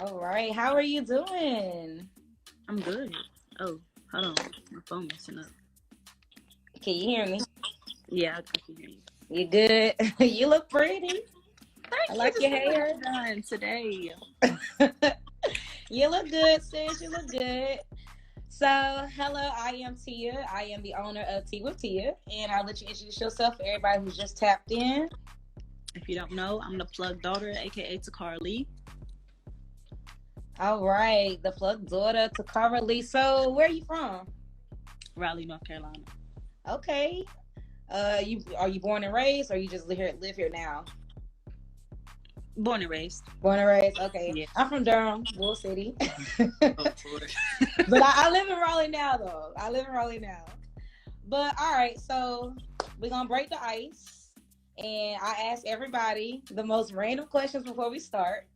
All right. How are you doing? I'm good. Oh, hold on. My phone messing up. Can you hear me? Yeah, I can hear you. You good? You look pretty. Thank I you. like Just your got my hair hair. done today. You look good, sis. You look good. So, hello, I am Tia. I am the owner of Tea with Tia, and I'll let you introduce yourself for everybody who's just tapped in. If you don't know, I'm the Plugg Daughter, aka Takara Lee. All right, the Plugg Daughter, Takara Lee. So, where are you from? Raleigh, North Carolina. Okay. You are you born and raised, or you just live here now? Born and raised. Born and raised. Okay. Yeah. I'm from Durham, Wool City. Oh, Lord. But I live in Raleigh now, though. I live in Raleigh now. But all right, so we're gonna break the ice, and I ask everybody the most random questions before we start.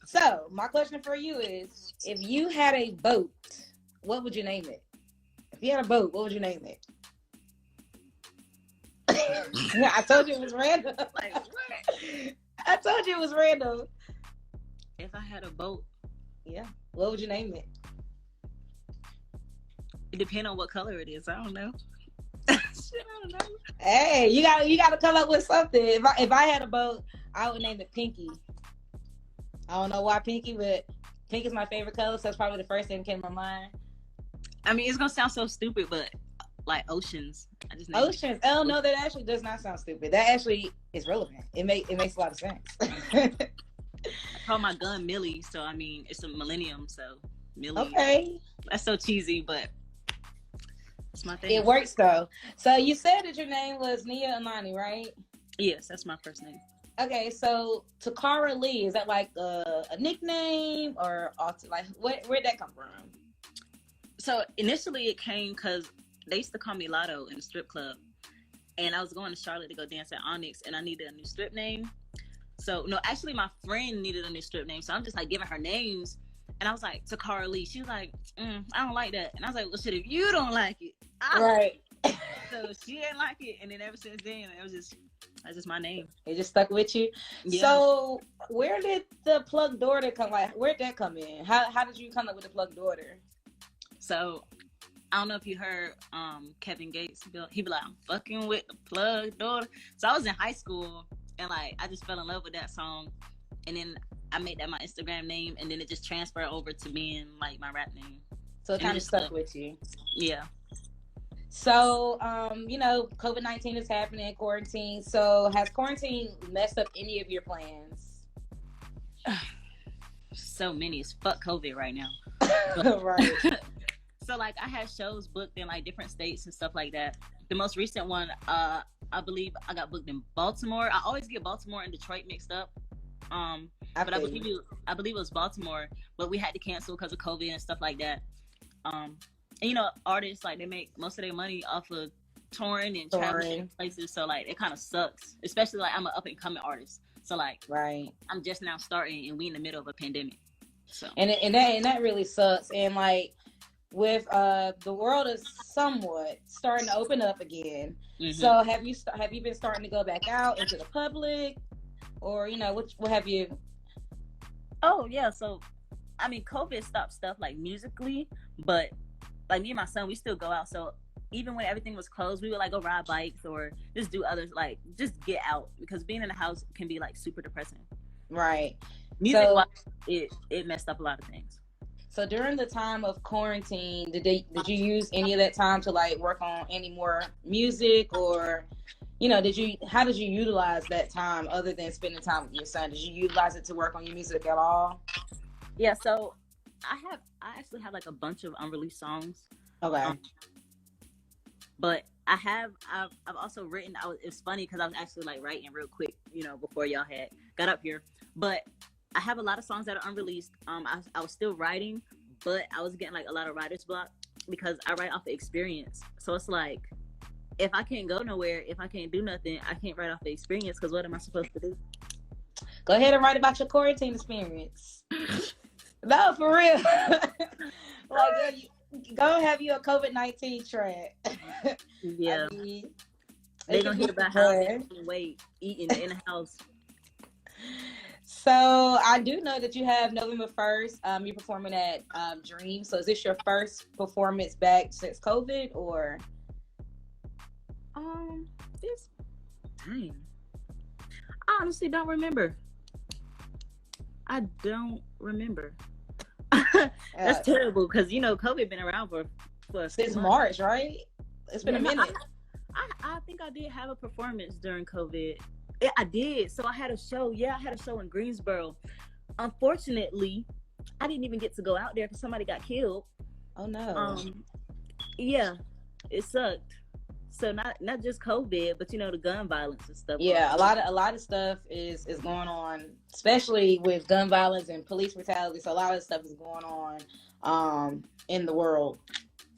So my question for you is: if you had a boat, what would you name it? If you had a boat, what would you name it? I told you it was random. Like, what? I told you it was random. If I had a boat, Yeah. What would you name it? it depends on what color it is. I don't know. Shit, I don't know. Hey, you gotta come up with something. If I had a boat, I would name it Pinky. I don't know why Pinky, but pink is my favorite color, so that's probably the first thing that came to my mind. I mean, it's gonna sound so stupid, but like oceans. I just named Oceans. Oh no, that actually does not sound stupid. That actually is relevant. It makes a lot of sense. I call my gun Millie, so I mean it's a millennium, so Millie. Okay. That's so cheesy, but it's my thing. It works though. So you said that your name was Nia Amani, right? Yes, that's my first name. Okay, so Takara Lee, is that like a nickname or like where'd that come from? So initially it came because they used to call me Lotto in the strip club, and I was going to Charlotte to go dance at Onyx, and I needed a new strip name. So no, actually my friend needed a new strip name, so I'm just like giving her names, and I was like Takara Lee. She was like, I don't like that, and I was like, well, shit, if you don't like it, Right. So she didn't like it, and then ever since then, that's just my name. It just stuck with you. Yeah. So where did the Plugg Daughter come? Like, where'd that come in? How did you come up with the Plugg Daughter? So I don't know if you heard Kevin Gates. He be like, I'm fucking with the Plugg Daughter. So I was in high school, and like I just fell in love with that song, and then I made that my Instagram name, and then it just transferred over to being like my rap name. So it kind of stuck with you. Yeah. So, COVID-19 is happening, quarantine. So has quarantine messed up any of your plans? So many. It's fuck COVID right now. Right. So like I had shows booked in like different states and stuff like that. The most recent one, I believe I got booked in Baltimore. I always get Baltimore and Detroit mixed up. But I believe it was Baltimore, but we had to cancel because of COVID and stuff like that. And artists, like, they make most of their money off of touring and traveling places, so like it kind of sucks, especially like I'm an up and coming artist, so like right, I'm just now starting and we in the middle of a pandemic, so and that really sucks. And like with the world is somewhat starting to open up again. Mm-hmm. So have you been starting to go back out into the public, or what have you? Oh yeah, so I mean COVID stopped stuff like musically, but like me and my son, we still go out. So even when everything was closed, we would like go ride bikes or just do others, like just get out, because being in the house can be like super depressing. Right. Music wise, it messed up a lot of things. So during the time of quarantine, did you use any of that time to like work on any more music, or how did you utilize that time other than spending time with your son? Did you utilize it to work on your music at all? Yeah, so I actually have like a bunch of unreleased songs. Okay. But I've also written. It's funny because I was actually like writing real quick, before y'all had got up here. But I have a lot of songs that are unreleased. I was still writing, but I was getting like a lot of writer's block because I write off of experience. So it's like, if I can't go nowhere, if I can't do nothing, I can't write off the experience, because what am I supposed to do? Go ahead and write about your quarantine experience. No, for real. Like, go have you a COVID-19 track. Yeah. I mean, they're gonna hear about how they wait eating in the house. So I do know that you have November 1st. You're performing at Dream. So is this your first performance back since COVID, or? This dang. I honestly don't remember. I don't remember. That's terrible because COVID been around for since March, right? It's been a minute. I think I did have a performance during COVID. Yeah, I did. So I had a show. Yeah, I had a show in Greensboro. Unfortunately, I didn't even get to go out there because somebody got killed. Oh no. Yeah, it sucked. So not just COVID, but the gun violence and stuff. Yeah, a lot of stuff is going on, especially with gun violence and police brutality. So a lot of stuff is going on in the world.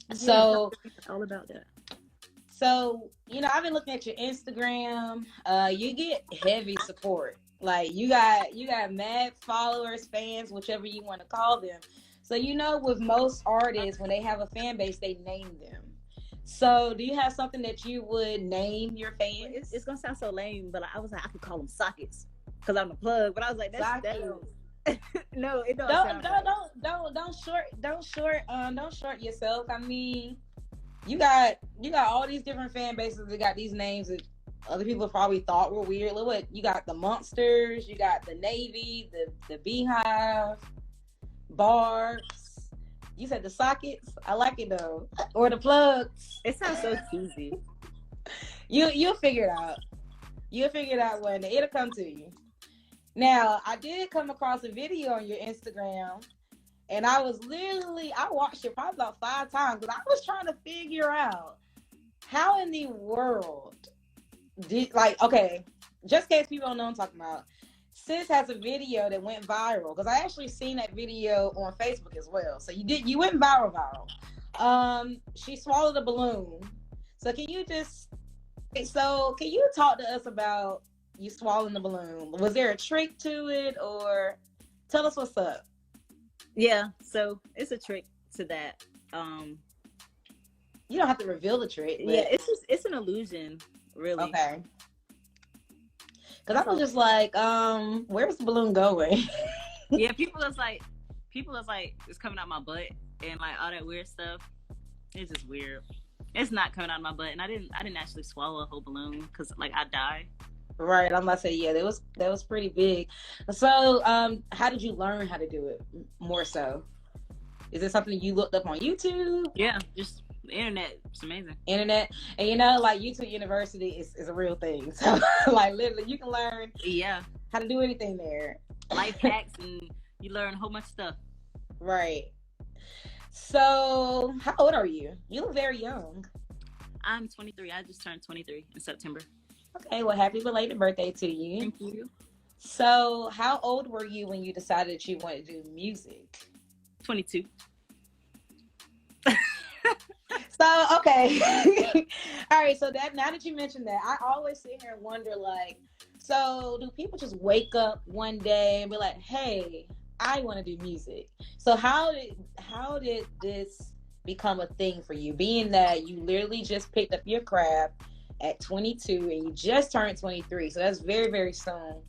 Yeah, so all about that. So, I've been looking at your Instagram. You get heavy support. Like you got mad followers, fans, whichever you want to call them. So, with most artists, when they have a fan base, they name them. So, do you have something that you would name your fans? It's gonna sound so lame, but I was like, I could call them sockets because I'm a plug. But I was like, that's no, it don't short yourself. I mean, you got all these different fan bases that got these names that other people probably thought were weird. Look what you got: the Monsters, you got the Navy, the Beehive, Barbs. You said the Sockets. I like it though, or the Plugs. It sounds so cheesy. You'll figure it out. You'll figure it out one day. It'll come to you. Now, I did come across a video on your Instagram. And I watched it probably about 5 times, but I was trying to figure out how in the world just in case people don't know what I'm talking about, Sis has a video that went viral, because I actually seen that video on Facebook as well. So you went viral. She swallowed a balloon. So can you talk to us about you swallowing the balloon? Was there a trick to it, or tell us what's up? Yeah, so it's a trick to that. You don't have to reveal the trick. But... yeah, it's an illusion, really. Okay. Because I was just like, where's the balloon going? Yeah, people is like, it's coming out my butt and like all that weird stuff. It's just weird. It's not coming out of my butt, and I didn't actually swallow a whole balloon because like I die. Right, I'm about to say, yeah, that was pretty big. So, how did you learn how to do it more so? Is it something you looked up on YouTube? Yeah, just the internet. It's amazing. Internet. And like YouTube University is a real thing. So, like literally you can learn how to do anything there. Life hacks, and you learn a whole bunch of stuff. Right. So, how old are you? You look very young. I'm 23. I just turned 23 in September. Okay, well, happy belated birthday to you. Thank you. So, how old were you when you decided that you wanted to do music? 22. So, okay. All right, so now that you mentioned that, I always sit here and wonder, like, so do people just wake up one day and be like, hey, I want to do music? So how did this become a thing for you, being that you literally just picked up your craft at 22 and you just turned 23, so that's very, very soon.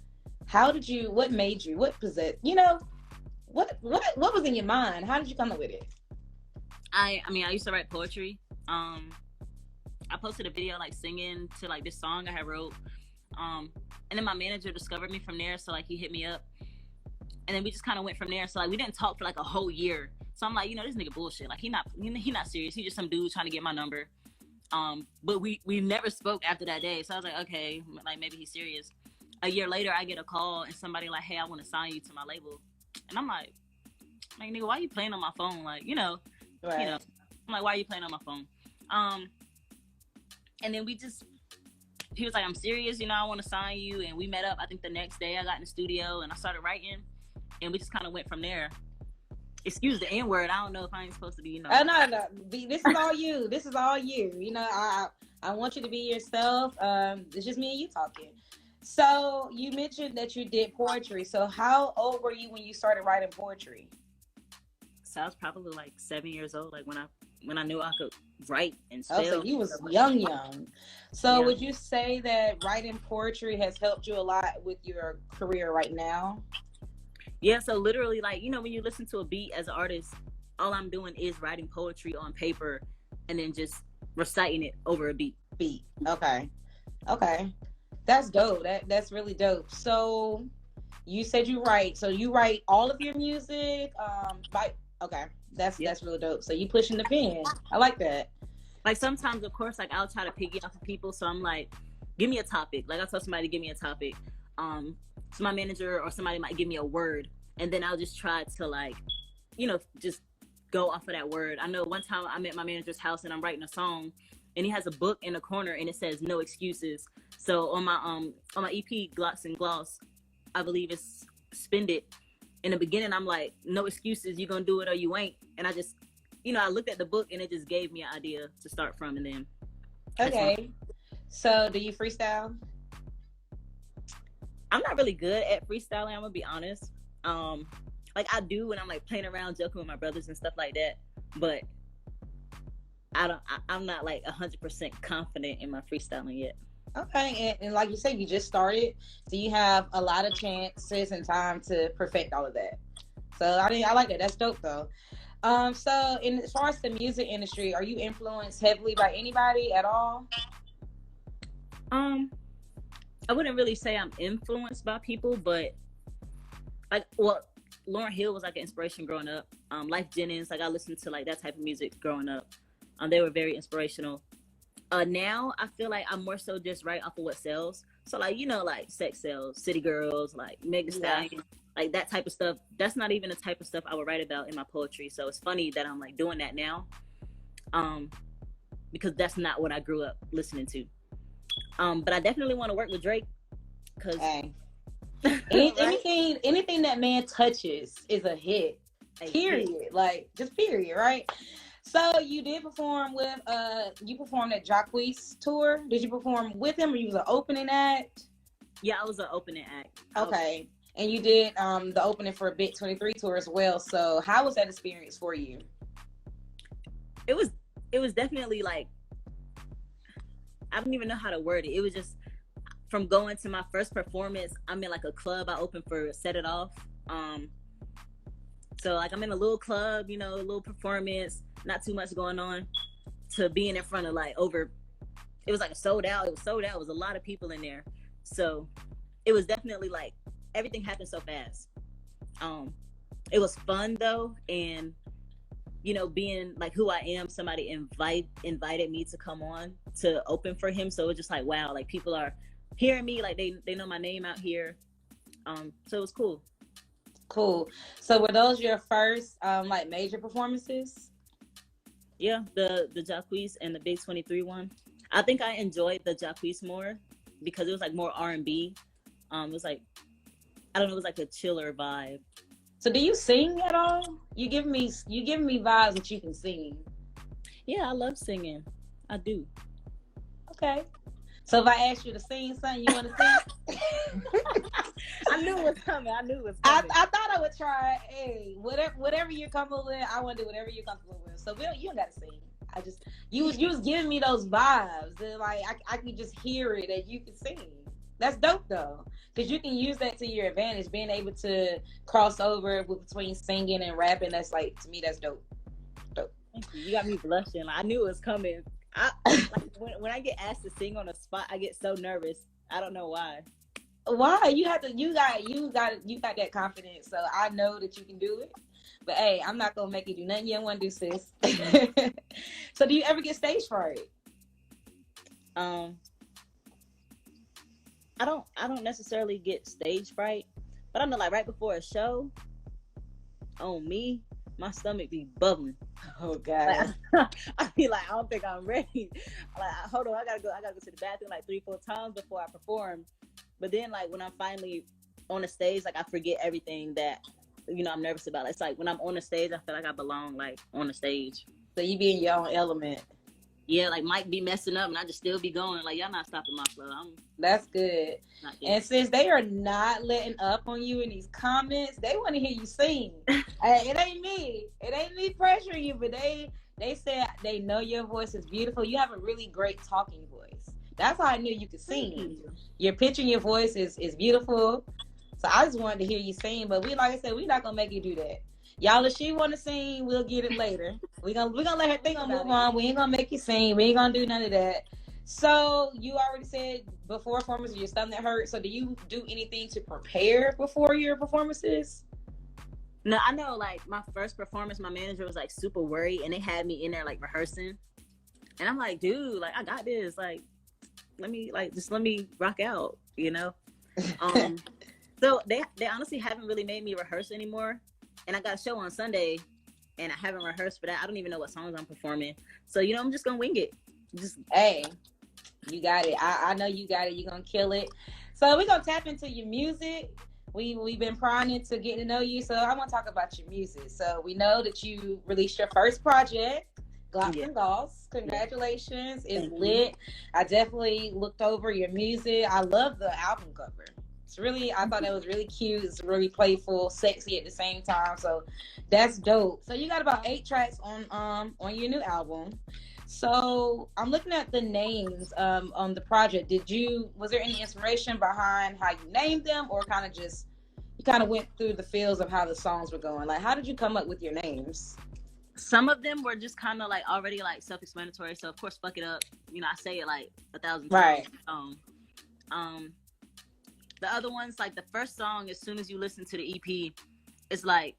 What made you, what possessed, what was in your mind? How did you come up with it? I used to write poetry. I posted a video like singing to like this song I had wrote, and then my manager discovered me from there, so like he hit me up, and then we just kind of went from there. So like we didn't talk for like a whole year, so I'm like, this nigga bullshit, like he not serious, he just some dude trying to get my number. But we never spoke after that day. So I was like, okay, like maybe he's serious. A year later, I get a call and somebody like, hey, I want to sign you to my label. And I'm like, nigga, why are you playing on my phone? Like, Right. I'm like, why are you playing on my phone? And then he was like, I'm serious, I want to sign you. And we met up, I think the next day I got in the studio and I started writing, and we just kind of went from there. Excuse the N-word. I don't know if I ain't supposed to be, Oh, no. This is all you. This is all you. I want you to be yourself. It's just me and you talking. So you mentioned that you did poetry. So how old were you when you started writing poetry? So I was probably like 7 years old, like when I knew I could write and spell. Oh, so you was young. So would you say that writing poetry has helped you a lot with your career right now? Yeah, so literally, like, you know, when you listen to a beat as an artist, all I'm doing is writing poetry on paper and then just reciting it over a beat. Okay. Okay. That's dope. That's really dope. So you said you write. So you write all of your music. Like, okay. That's really dope. So you pushing the pen. I like that. Like sometimes, of course, like I'll try to piggy off of people. So I'm like, give me a topic. Like I tell somebody to give me a topic. So my manager or somebody might give me a word, and then I'll just try to like, you know, just go off of that word. I know one time I'm at my manager's house and I'm writing a song, and he has a book in the corner and it says no excuses. So on my EP Glocks Gloss, I believe it's Spend It. In the beginning, I'm like, no excuses, you gonna do it or you ain't. And I just, you know, I looked at the book and it just gave me an idea to start from, and then. Okay. So do you freestyle? I'm not really good at freestyling, I'm gonna be honest. Like I do when I'm like playing around, joking with my brothers and stuff like that, but I'm not like 100% confident in my freestyling yet. Okay, and like you said, you just started, so you have a lot of chances and time to perfect all of that. So I like that. That's dope though. So in as far as the music industry, are you influenced heavily by anybody at all? I wouldn't really say I'm influenced by people, but like, well, Lauryn Hill was like an inspiration growing up. Life Jennings, like I listened to like that type of music growing up. They were very inspirational. Now I feel like I'm more so just right off of what sells. So like, you know, like Sex Sells, City Girls, like Meg Thee Stallion, like that type of stuff. That's not even the type of stuff I would write about in my poetry. So it's funny that I'm like doing that now, because that's not what I grew up listening to. But I definitely want to work with Drake, because anything that man touches is a hit. Period. Like just period, right? So you did perform with you performed at Jacquees tour. Did you perform with him, or you was an opening act? Yeah, I was an opening act. Okay. And you did the opening for a Bit 23 tour as well. So how was that experience for you? It was definitely like, I don't even know how to word it. It was just from going to my first performance, I'm in like a club. I opened for Set It Off. So like I'm in a little club, you know, a little performance, not too much going on, to being in front of like it was like a sold out. It was sold out. It was a lot of people in there. So it was definitely like everything happened so fast. It was fun though, and you know, being like who I am, somebody invited me to come on to open for him. So it was just like, wow, like people are hearing me, like they know my name out here. So it was cool. Cool. So were those your first like major performances? Yeah, the Jacquees and the Big 23 one. I think I enjoyed the Jacquees more because it was like more R&B. It was like, I don't know, it was like a chiller vibe. So do you sing at all? You give me vibes that you can sing. Yeah, I love singing. I do. Okay. So if I ask you to sing something, you want to sing? I knew it was coming. I thought I would try. Hey, whatever you're comfortable with, I want to do whatever you're comfortable with. So Bill, you don't got to sing. I just you was giving me those vibes, and like I could just hear it that you can sing. That's dope though, because you can use that to your advantage, being able to cross over between singing and rapping. That's like, to me, that's dope. Thank you. You got me blushing. Like, I knew it was coming. Like, when I get asked to sing on a spot, I get so nervous. I don't know why. Why? You got that confidence, so I know that you can do it. But hey, I'm not gonna make you do nothing you don't want to do, sis. So do you ever get stage fright? I don't necessarily get stage fright, but I know like right before a show, on me, my stomach be bubbling. Oh God. Like, I be like, I don't think I'm ready. Like, hold on, I gotta go to the bathroom like 3-4 times before I perform. But then like when I'm finally on the stage, like I forget everything that, you know, I'm nervous about. It's like when I'm on the stage, I feel like I belong like on the stage. So you be in your own element. Yeah, like Mike be messing up and I just still be going. Like, y'all not stopping my flow. That's good. And since they are not letting up on you in these comments, they want to hear you sing. It ain't me. It ain't me pressuring you, but they said they know your voice is beautiful. You have a really great talking voice. That's how I knew you could sing. Your pitch in your voice is beautiful. So I just wanted to hear you sing, but like I said, we're not gonna make you do that. Y'all, if she want to sing, we'll get it later. We're gonna let her think about move on. We ain't gonna make you sing. We ain't gonna do none of that. So you already said before performances, your stomach hurt. So do you do anything to prepare before your performances? No, I know. Like my first performance, my manager was like super worried, and they had me in there like rehearsing, and I'm like, dude, like I got this. Like, let me rock out, you know. So they honestly haven't really made me rehearse anymore, and I got a show on Sunday, and I haven't rehearsed for that. I don't even know what songs I'm performing, so you know I'm just gonna wing it. Just hey, you got it. I know you got it. You're gonna kill it. So we're gonna tap into your music. We've been prying to get to know you, so I want to talk about your music. So we know that you released your first project, Glocks Gloss. Congratulations, it's lit. I definitely looked over your music. I love the album cover. It's really, I thought that was really cute. It's really playful, sexy at the same time. So that's dope. So you got about 8 tracks on your new album. So I'm looking at the names on the project. Was there any inspiration behind how you named them, or kind of just you kind of went through the feels of how the songs were going? Like, how did you come up with your names? Some of them were just kind of like already like self-explanatory. So of course, fuck it up. You know, I say it like 1,000 times. Right. The other ones, like the first song, as soon as you listen to the EP, it's like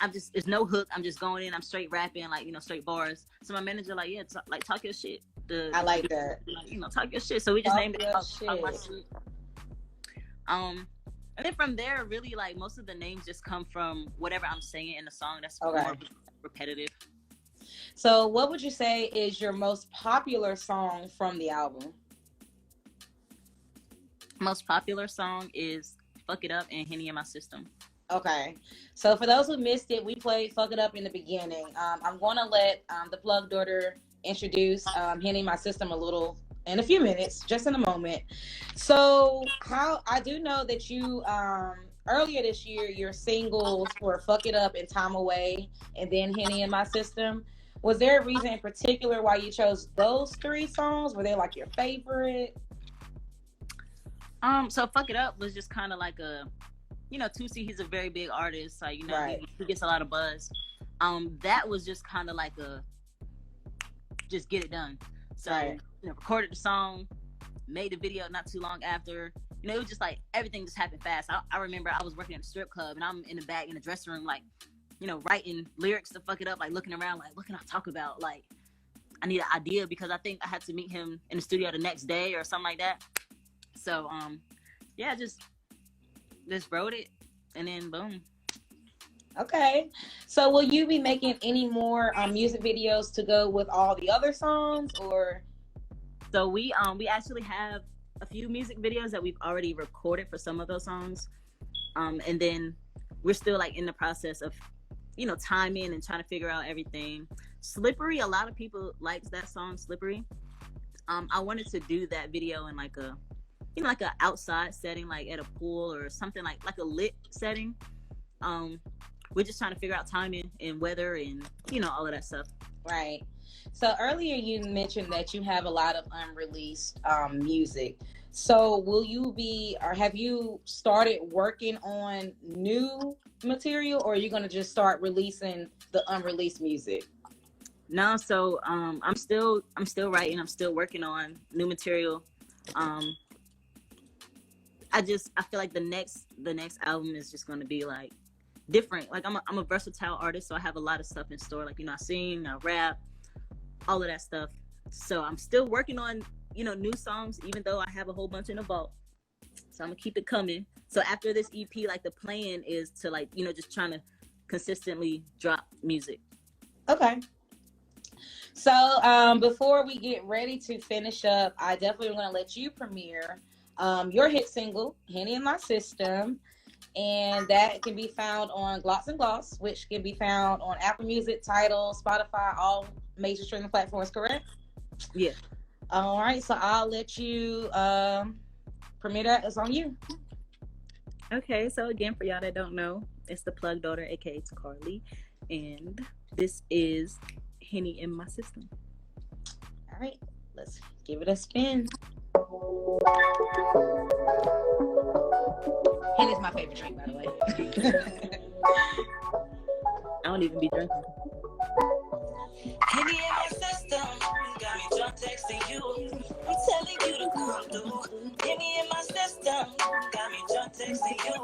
it's no hook. I'm just going in. I'm straight rapping, like, you know, straight bars. So my manager like, yeah, talk your shit. I like that. Like, you know, talk your shit. So we just named it talk my shit. And then from there, really, like most of the names just come from whatever I'm saying in the song. That's more repetitive. So what would you say is your most popular song from the album? Most popular song is Fuck It Up and Henny in My System. Okay. So for those who missed it, we played Fuck It Up in the beginning. I'm going to let the Plugg Daughter introduce Henny in My System in a few minutes, just in a moment. So I do know that you earlier this year, your singles were Fuck It Up and Time Away, and then Henny in My System. Was there a reason in particular why you chose those 3 songs? Were they like your favorite? So Fuck It Up was just kind of like a, you know, Tusi, he's a very big artist. So, you know, right. he gets a lot of buzz. That was just kind of like just get it done. So, right. You know, recorded the song, made the video not too long after. You know, it was just like everything just happened fast. I remember I was working at a strip club and I'm in the back in the dressing room, like, you know, writing lyrics to Fuck It Up, like looking around, like, what can I talk about? Like, I need an idea because I think I had to meet him in the studio the next day or something like that. So, yeah, just wrote it and then boom. Okay. So will you be making any more music videos to go with all the other songs, or? So we actually have a few music videos that we've already recorded for some of those songs. And then we're still like in the process of, you know, timing and trying to figure out everything. Slippery, a lot of people likes that song, Slippery. I wanted to do that video in like a, you know, like an outside setting, like at a pool or something, like a lit setting. We're just trying to figure out timing and weather and, you know, all of that stuff. Right. So earlier you mentioned that you have a lot of unreleased music. So will you be, or have you started working on new material, or are you going to just start releasing the unreleased music? No, so I'm still writing. I'm still working on new material. I feel like the next album is just going to be like different. Like I'm a versatile artist, so I have a lot of stuff in store. Like, you know, I sing, I rap, all of that stuff. So I'm still working on, you know, new songs, even though I have a whole bunch in the vault. So I'm gonna keep it coming. So after this EP, like the plan is to, like, you know, just trying to consistently drop music. Okay. So before we get ready to finish up, I definitely want to let you premiere your hit single, Henny in My System. And that can be found on Glocks Gloss, which can be found on Apple Music, Tidal, Spotify, all major streaming platforms, correct? Yeah. All right, so I'll let you premiere that. It's on you. Okay, so again, for y'all that don't know, it's the Plugg Daughter, aka Carly, and this is Henny in My System. All right, let's give it a spin. Henny's my favorite drink, by the way. I don't even be drinking. Henny in my system, got me drunk texting you. I'm telling you to come through. Henny in my system, got me drunk texting you.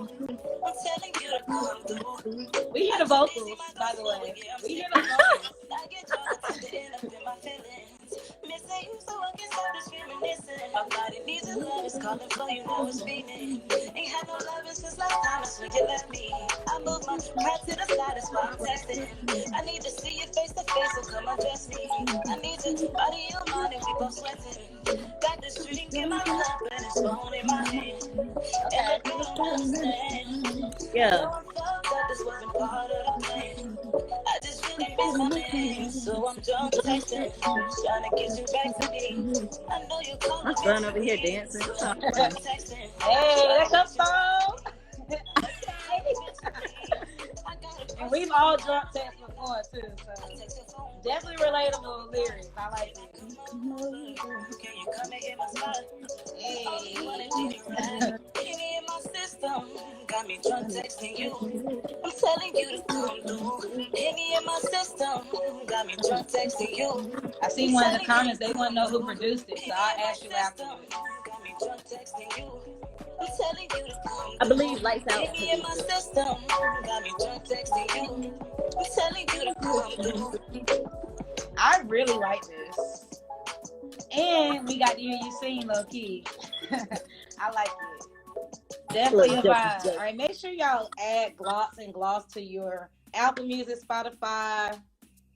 I'm telling you to come through. We hear the vocals, by the way. We hear the vocals. I get drunk to stand up in my feelings. Missing you so I can stop this reminiscing. My body needs a love, it's calling for you, know it's feeling. Ain't had no loving since last time, that's when you left me. I moved my heart to the side, that's why I'm texting. I need to see you face to face, so come undress me. I need your body in mind and we both sweating. Got this drink in my cup and it's phone in my hand. And I don't understand. Yeah. So I'm fucked up, this wasn't part of the plan. I just really miss my man, so I'm drunk texting, trying to get you back to me. I know you call My son over here dancing. so I'm drunk texting. Hey, that's your song. And we've all drunk text before too, so definitely relatable lyrics. I like it. Can you come and hit my spot? Hey, Henny in my system, got me drunk texting you. I'm telling you to come through. Henny in my system, got me drunk texting you. I see one in the comments, they want to know who produced it, so I'll ask you after. Got me drunk texting you. I'm telling you to come I believe Lights Out. Henny in my system, got me drunk texting you. I'm telling you to come through. I really like this. And we got to hear you sing low key. I like it. Definitely a vibe. All right, make sure y'all add Glocks and Gloss to your Apple Music, Spotify,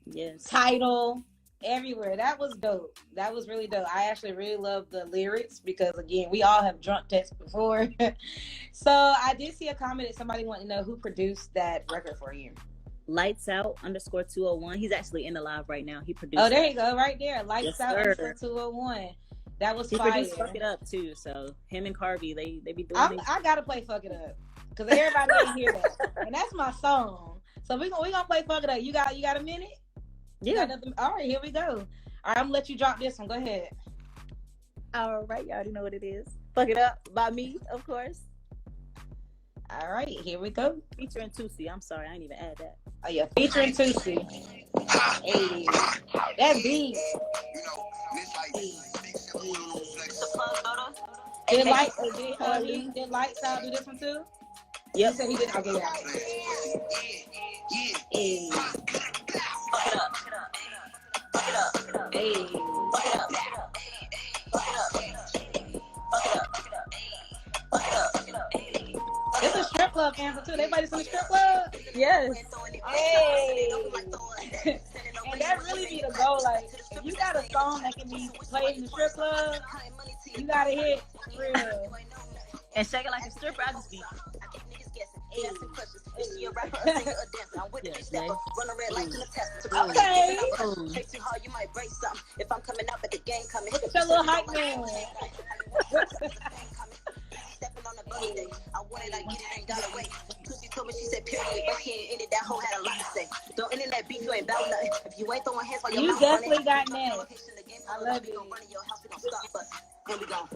Yes. Tidal, everywhere. That was dope. That was really dope. I actually really love the lyrics because, again, we all have drunk texts before. So I did see a comment that somebody wanted to know who produced that record for you. Lights Out _201. He's actually in the live right now. He produced. Oh, there you go, right there. Lights Yes, Out sir. 201. That was He fire. produced Fuck It Up too. So him and Carvey, they be doing it. I gotta play Fuck It Up because everybody didn't hear that, and that's my song. So we gonna play Fuck It Up. You got a minute? Yeah. All right, here we go. All right, I'm gonna let you drop this one. Go ahead. All right, y'all already know what it is. Fuck It Up by me, of course. All right, here we go. Featuring Tusi. I'm sorry, I didn't even add that. Oh yeah, featuring Tusi. Hey, that beat. Did Lights Out do this one too? Yep. He said he did. Okay, yeah. Hey. Hey. It's a strip club answer too. Everybody's in the strip club? Yes. Hey. And that really be the goal. Like, if you got a song that can be played in the strip club, you gotta hit real. And shake it like a stripper, I just be. Okay. Oh. If I'm coming up at the game coming, Look at your little hype man. stepping on the birthday. I wanted, I get it, ain't got away. Pussy told me, she said, period. But she ain't ended, that hoe had a lot to say. Don't end in that beef, you ain't about nothing. If you ain't throwing hands while your You mouth definitely running, got next. I love we it. gon' run in your house, we gon' stop us. And we gon'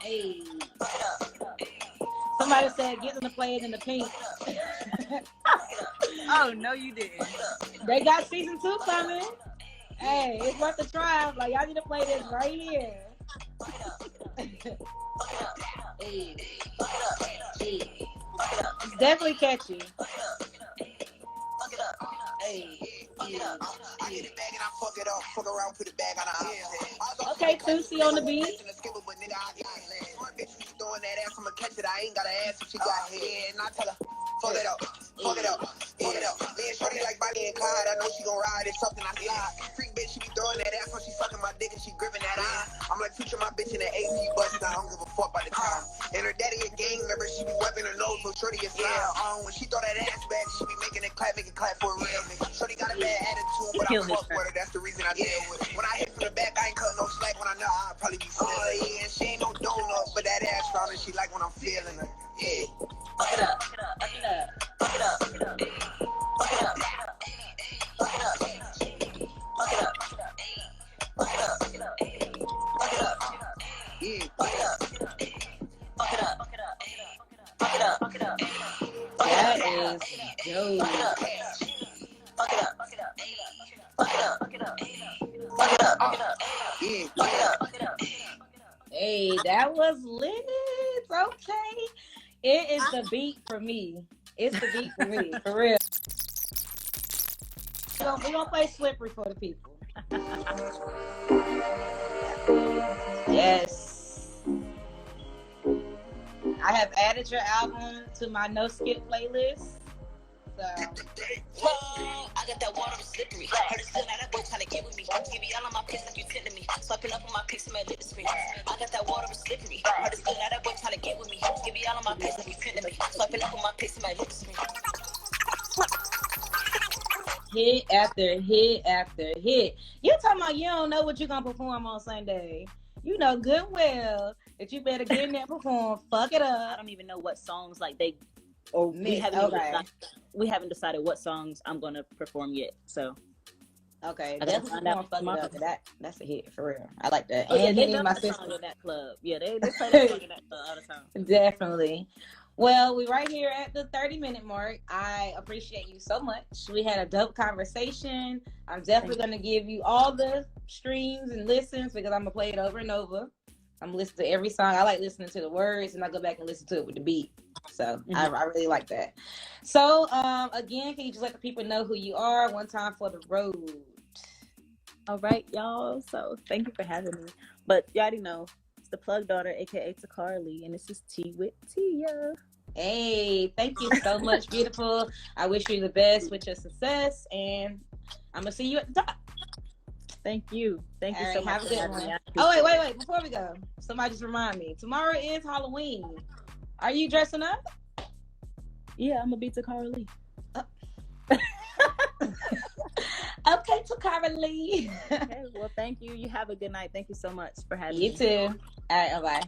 Hey. Somebody said get them to play it in the pink. Oh no, you didn't. They got season 2 coming. Hey, it's worth a try. Like, y'all need to play this right here. Hey. It's definitely catchy. Hey. Okay, Tusi on the beat. Fuck it up, fuck it up, fuck it up. Me and Shorty like Bonnie and Clyde. I know she gon' ride. It's something I slide. Freak bitch, she be throwing that ass when she sucking my dick and she gripping that eye. I'm like, feature my bitch in the AC bus. I don't give a fuck by the time. And her daddy a gang member. She be wiping her nose so Shorty is loud. When she throw that ass back, she be making it clap for a real nigga. Shorty got a bad attitude, but I fuck with her. That's the reason I deal with it. When I hit from the back, I ain't cutting no slack. When I know I'll probably be feeling yeah, and she ain't no donut, but that ass round and she like when I'm feeling her. Yeah. Fuck it up, fuck it up, fuck it up, fuck it up, fuck it up, fuck it up, fuck it up, fuck it up, fuck it up, fuck it up, fuck it up. Fuck it up. Fuck it up. That is dope. Fuck it up. Fuck it up. Fuck it up. Fuck it up. Fuck it up. Fuck it up. Fuck it up. Yeah. Fuck it up. Fuck it up. Hey, that was lit. Okay. It is the beat for me. It's the beat for me, for real. So we're gonna play Slippery for the people. Yes. I have added your album to my no skip playlist. So I got that water slippery. Heard it still, now that boy trying to get with me. Give me all on my pics like you tending me. Swiping up on my pics and my lip screen. I got that water slippery. Heard it still, now that boy trying to get with me. Give me all on my pics like you tending me. Swiping up on my pics and my lip screen. hit after hit after hit. You talking about you don't know what you're gonna perform on Sunday. You know good well that you better get in there and perform. Fuck it up. I don't even know what songs like they or we haven't decided what songs I'm gonna perform yet. So okay, I that's find out fuck it up. That's a hit for real. I like that. Oh, yeah, and they me and love my that sister song in that club. Yeah, they play that song in that club all the time. Definitely. Well, we're right here at the 30-minute mark. I appreciate you so much. We had a dope conversation. I'm definitely going to give you all the streams and listens because I'm going to play it over and over. I'm listening to every song. I like listening to the words and I go back and listen to it with the beat. So I really like that. So again, can you just let the people know who you are one time for the road? All right, y'all. So thank you for having me. But you already know. The Plugg Daughter, aka Takarly, and this is Tea with Tia. Hey, thank you so much, beautiful. I wish you the best with your success, and I'm gonna see you at the top. Thank you so much. Have a good one. Oh wait! Before we go, somebody just remind me. Tomorrow is Halloween. Are you dressing up? Yeah, I'm gonna be Takarly. Okay, Takarly. Okay, well, thank you. You have a good night. Thank you so much for having me. You too. All right, bye.